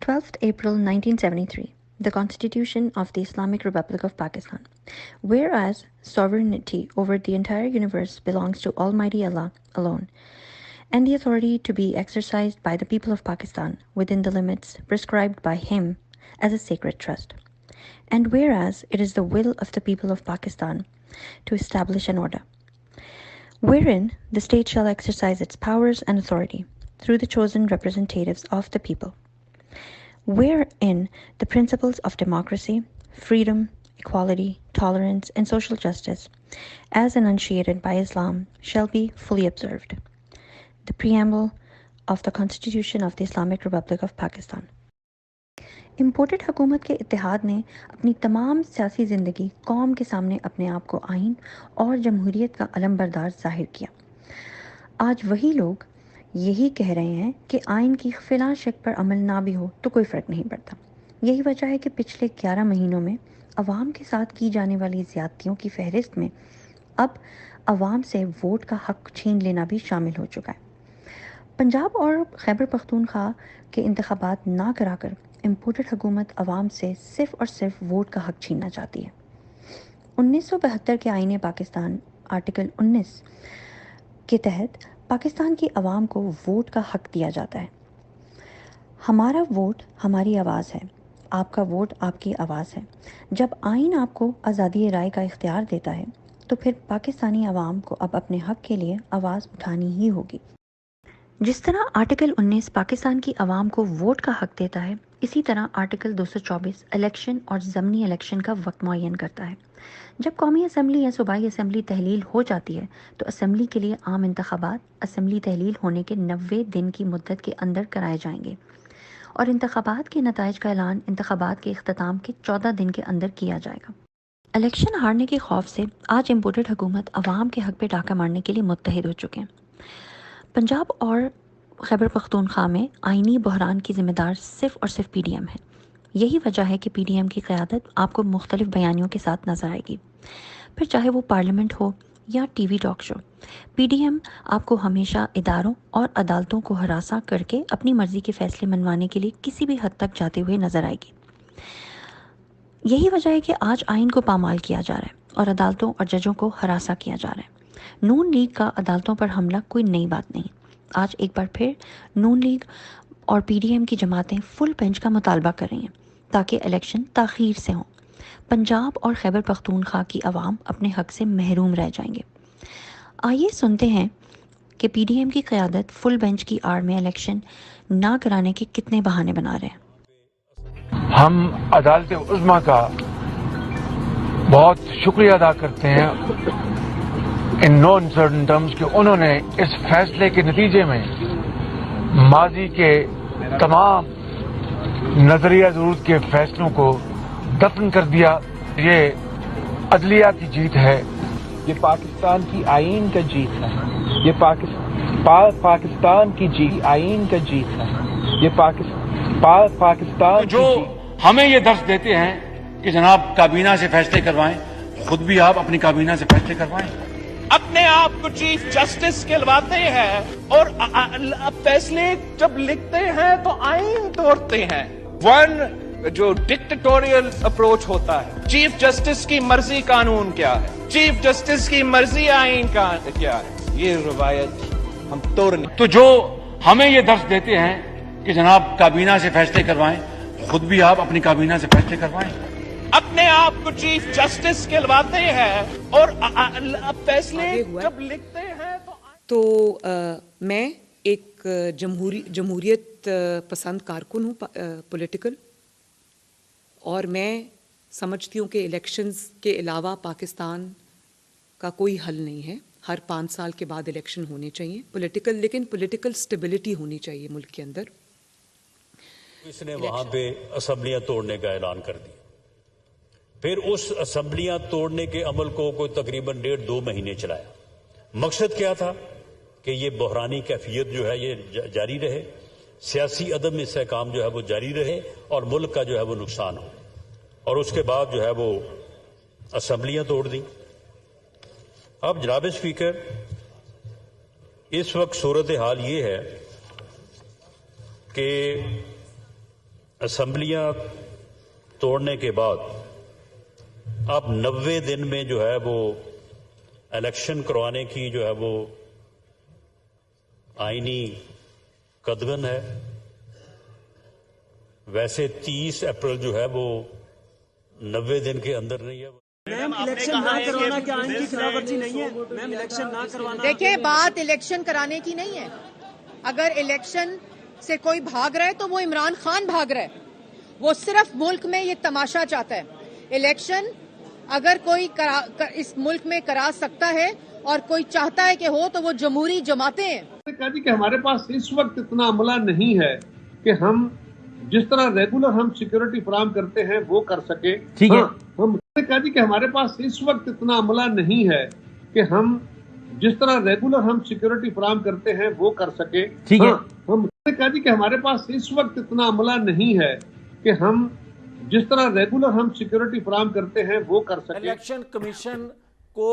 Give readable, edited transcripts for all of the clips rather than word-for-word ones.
12th April 1973, the Constitution of the Islamic Republic of Pakistan. Whereas sovereignty over the entire universe belongs to Almighty Allah alone, and the authority to be exercised by the people of Pakistan within the limits prescribed by Him as a sacred trust. And whereas it is the will of the people of Pakistan to establish an order, wherein the state shall exercise its powers and authority through the chosen representatives of the people, wherein the principles of democracy, freedom, equality, tolerance, and social justice, as enunciated by Islam, shall be fully observed. The preamble of the Constitution of the Islamic Republic of Pakistan. Imported حکومت کے اتحاد نے اپنی تمام سیاسی زندگی قوم کے سامنے اپنے آپ کو آئین اور جمہوریت کا علم بردار ظاہر کیا۔ آج وہی لوگ یہی کہہ رہے ہیں کہ آئین کی فلاں شق پر عمل نہ بھی ہو تو کوئی فرق نہیں پڑتا۔ یہی وجہ ہے کہ پچھلے 11 مہینوں میں عوام کے ساتھ کی جانے والی زیادتیوں کی فہرست میں اب عوام سے ووٹ کا حق چھین لینا بھی شامل ہو چکا ہے۔ پنجاب اور خیبر پختونخوا کے انتخابات نہ کرا کر امپورٹڈ حکومت عوام سے صرف اور صرف ووٹ کا حق چھیننا چاہتی ہے۔ 1972 کے آئین پاکستان آرٹیکل 19 کے تحت پاکستان کی عوام کو ووٹ کا حق دیا جاتا ہے۔ ہمارا ووٹ ہماری آواز ہے، آپ کا ووٹ آپ کی آواز ہے۔ جب آئین آپ کو آزادی رائے کا اختیار دیتا ہے تو پھر پاکستانی عوام کو اب اپنے حق کے لیے آواز اٹھانی ہی ہوگی۔ جس طرح آرٹیکل 19 پاکستان کی عوام کو ووٹ کا حق دیتا ہے، اسی طرح آرٹیکل 224 الیکشن اور ضمنی الیکشن کا وقت معین کرتا ہے۔ جب قومی اسمبلی یا صوبائی اسمبلی تحلیل ہو جاتی ہے تو اسمبلی کے لیے عام انتخابات اسمبلی تحلیل ہونے کے 90 دن کی مدت کے اندر کرائے جائیں گے، اور انتخابات کے نتائج کا اعلان انتخابات کے اختتام کے 14 دن کے اندر کیا جائے گا۔ الیکشن ہارنے کے خوف سے آج امپورٹڈ حکومت عوام کے حق پہ ڈاکہ مارنے کے لیے متحد ہو چکے ہیں۔ پنجاب اور خیبر پختونخوا میں آئینی بحران کی ذمہ دار صرف اور صرف پی ڈی ایم ہے۔ یہی وجہ ہے کہ پی ڈی ایم کی قیادت آپ کو مختلف بیانیوں کے ساتھ نظر آئے گی، پھر چاہے وہ پارلیمنٹ ہو یا TV talk show. PDM آپ کو ہمیشہ اداروں اور عدالتوں کو ہراساں کر کے اپنی مرضی کے فیصلے منوانے کے لیے کسی بھی حد تک جاتے ہوئے نظر آئے گی۔ یہی وجہ ہے کہ آج آئین کو پامال کیا جا رہا ہے اور عدالتوں اور ججوں کو ہراساں کیا جا رہا ہے۔ نون لیگ کا عدالتوں پر حملہ کوئی نئی بات نہیں۔ آج ایک بار پھر نون لیگ اور پی ڈی ایم کی جماعتیں فل بینچ کا مطالبہ کر رہی ہیں تاکہ الیکشن تاخیر سے ہوں۔ پنجاب اور خیبر پختونخوا کی عوام اپنے حق سے محروم رہ جائیں گے۔ آئیے سنتے ہیں کہ پی ڈی ایم کی قیادت فل بینچ کی آڑ میں الیکشن نہ کرانے کے کتنے بہانے بنا رہے ہیں۔ ہم عدالت عظمیٰ کا بہت شکریہ ادا کرتے ہیں ان نو انسرٹن ٹرمز کہ انہوں نے اس فیصلے کے نتیجے میں ماضی کے تمام نظریہ ضرورت کے فیصلوں کو دفن کر دیا۔ یہ عدلیہ کی جیت ہے، یہ پاکستان کی آئین کا جیت ہے، یہ پاکستان کی جیت آئین کا جیت ہے، یہ پاکستان جو ہمیں یہ درس دیتے ہیں کہ جناب کابینہ سے فیصلے کروائیں، خود بھی آپ اپنی کابینہ سے فیصلے کروائیں۔ اپنے آپ کو چیف جسٹس کہلواتے ہیں اور فیصلے جب لکھتے ہیں تو آئین توڑتے ہیں۔ جو ڈکٹیٹوریل اپروچ ہوتا ہے، چیف جسٹس کی مرضی قانون کیا ہے، چیف جسٹس کی مرضی آئین کا کیا ہے، یہ روایت ہم توڑنے۔ تو جو ہمیں یہ درس دیتے ہیں کہ جناب کابینہ سے فیصلے کروائیں، خود بھی آپ اپنی کابینہ سے فیصلے کروائیں۔ اپنے آپ کو چیف جسٹس کہلواتے ہیں اور فیصلے جب لکھتے ہیں تو میں ایک جمہوریت پسند کارکن ہوں پولیٹیکل، اور میں سمجھتی ہوں کہ الیکشنز کے علاوہ پاکستان کا کوئی حل نہیں ہے۔ ہر 5 سال کے بعد الیکشن ہونے چاہیے پولیٹیکل، لیکن پولیٹیکل سٹیبلٹی ہونی چاہیے ملک کے اندر۔ اس نے وہاں پہ اسمبلیاں توڑنے کا اعلان کر دیا، پھر اس اسمبلیاں توڑنے کے عمل کو کوئی تقریباً 1.5-2 مہینے چلایا۔ مقصد کیا تھا کہ یہ بحرانی کیفیت جو ہے یہ جاری رہے، سیاسی عدم استحکام جو ہے وہ جاری رہے اور ملک کا جو ہے وہ نقصان ہو، اور اس کے بعد جو ہے وہ اسمبلیاں توڑ دیں۔ اب جناب اسپیکر، اس وقت صورتحال یہ ہے کہ اسمبلیاں توڑنے کے بعد اب 90 دن میں جو ہے وہ الیکشن کروانے کی جو ہے وہ آئینی قدغن ہے. ویسے 30 اپریل جو ہے وہ 90 دن کے اندر نہیں ہے. میم الیکشن نہ کروانا کیا آئین کی خلاف ورزی نہیں ہے؟ میم الیکشن نہ کروانا. دیکھیں بات الیکشن کرانے کی نہیں ہے. اگر الیکشن سے کوئی بھاگ رہا ہے تو وہ عمران خان بھاگ رہا ہے. وہ صرف ملک میں یہ تماشا چاہتا ہے. الیکشن اگر کوئی اس ملک میں کرا سکتا ہے اور کوئی چاہتا ہے کہ ہو تو وہ جمہوری جماعتیں ہیں. کہا جی کہ ہمارے پاس اس وقت اتنا عملہ نہیں ہے کہ ہم جس طرح ریگولر ہم سیکورٹی فراہم کرتے ہیں وہ کر سکے. ٹھیک ہے. ہم نے کہا جی کہ ہمارے پاس اس وقت اتنا عملہ نہیں ہے کہ ہم جس طرح ریگولر ہم سیکورٹی فراہم کرتے ہیں وہ کر سکے. ٹھیک ہے. ہم نے کہا جی کہ ہمارے پاس اس وقت اتنا عملہ نہیں ہے کہ ہم جس طرح ریگولر ہم سیکورٹی فراہم کرتے ہیں وہ کر سکے. الیکشن کمیشن کو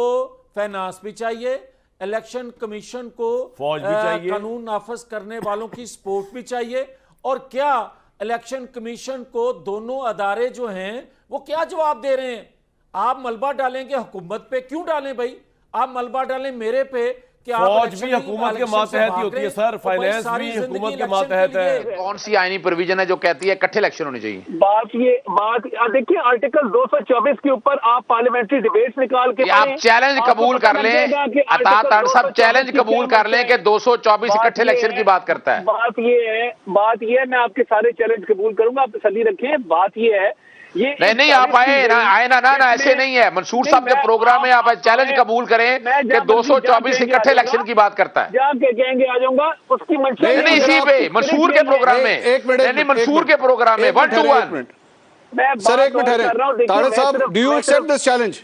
فائنانس بھی چاہیے, الیکشن کمیشن کو فوج بھی چاہیے, قانون نافذ کرنے والوں کی سپورٹ بھی چاہیے. اور کیا الیکشن کمیشن کو دونوں ادارے جو ہیں وہ کیا جواب دے رہے ہیں؟ آپ ملبہ ڈالیں گے حکومت پہ, کیوں ڈالیں بھائی؟ آپ ملبہ ڈالیں میرے پہ کہ فوج بھی حکومت کے ماتحت ہی ہوتی ہے سر, فائنانس بھی حکومت کے ماتحت ہے. کون سی آئینی پروویژن ہے جو کہتی ہے اکٹھے الیکشن ہونے چاہیے؟ بات دیکھیے آرٹیکل 224 کے اوپر آپ پارلیمنٹری ڈیبیٹس نکال کے آپ چیلنج قبول کر لیں, عطا صاحب چیلنج قبول کر لیں کہ 224 اکٹھے الیکشن کی بات کرتا ہے. بات یہ ہے میں آپ کے سارے چیلنج قبول کروں گا, آپ تسلی رکھیں. بات یہ ہے نہیں آپ آئے نا ایسے نہیں ہے. منصور صاحب کے پروگرام میں آپ چیلنج قبول کریں کہ 224 اکٹھے الیکشن کی بات کرتا ہے. جا کے کہیں گے آ جاؤں گا اس کی نہیں اسی پہ منصور کے پروگرام میں, نہیں منصور کے پروگرام میں 1 to 1. سر ایک منٹ تاڑا صاحب, do you accept this challenge?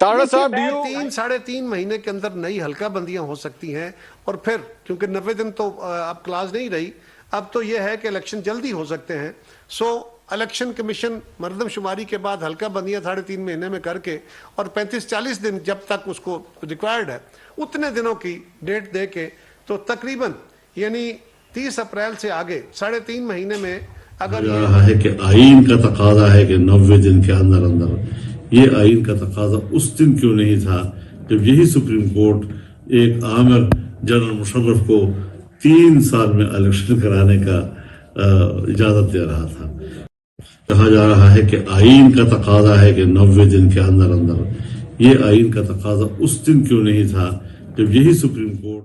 Tara صاحب ڈو یو؟ 3.5 مہینے کے اندر نئی حلقہ بندیاں ہو سکتی ہیں, اور پھر کیونکہ 90 دن تو اب کلاس نہیں رہی, اب تو یہ ہے کہ الیکشن جلدی ہو سکتے ہیں. سو الیکشن کمیشن مردم شماری کے بعد حلقہ بندیاں 3.5 مہینے میں کر کے اور 35-40 دن جب تک اس کو ریکوائرڈ ہے اتنے دنوں کی ڈیٹ دے کے, تو تقریباً یعنی 30 اپریل سے آگے 3.5 مہینے میں اگر رہا ہے کہ آئین کا تقاضا ہے کہ 90 دن کے اندر اندر, یہ آئین کا تقاضا اس دن کیوں نہیں تھا جب یہی سپریم کورٹ ایک عامر جنرل مشرف کو 3 سال میں الیکشن کرانے کا اجازت دے رہا تھا. کہا جا رہا ہے کہ آئین کا تقاضا ہے کہ 90 دن کے اندر اندر, یہ آئین کا تقاضا اس دن کیوں نہیں تھا جب یہی سپریم کورٹ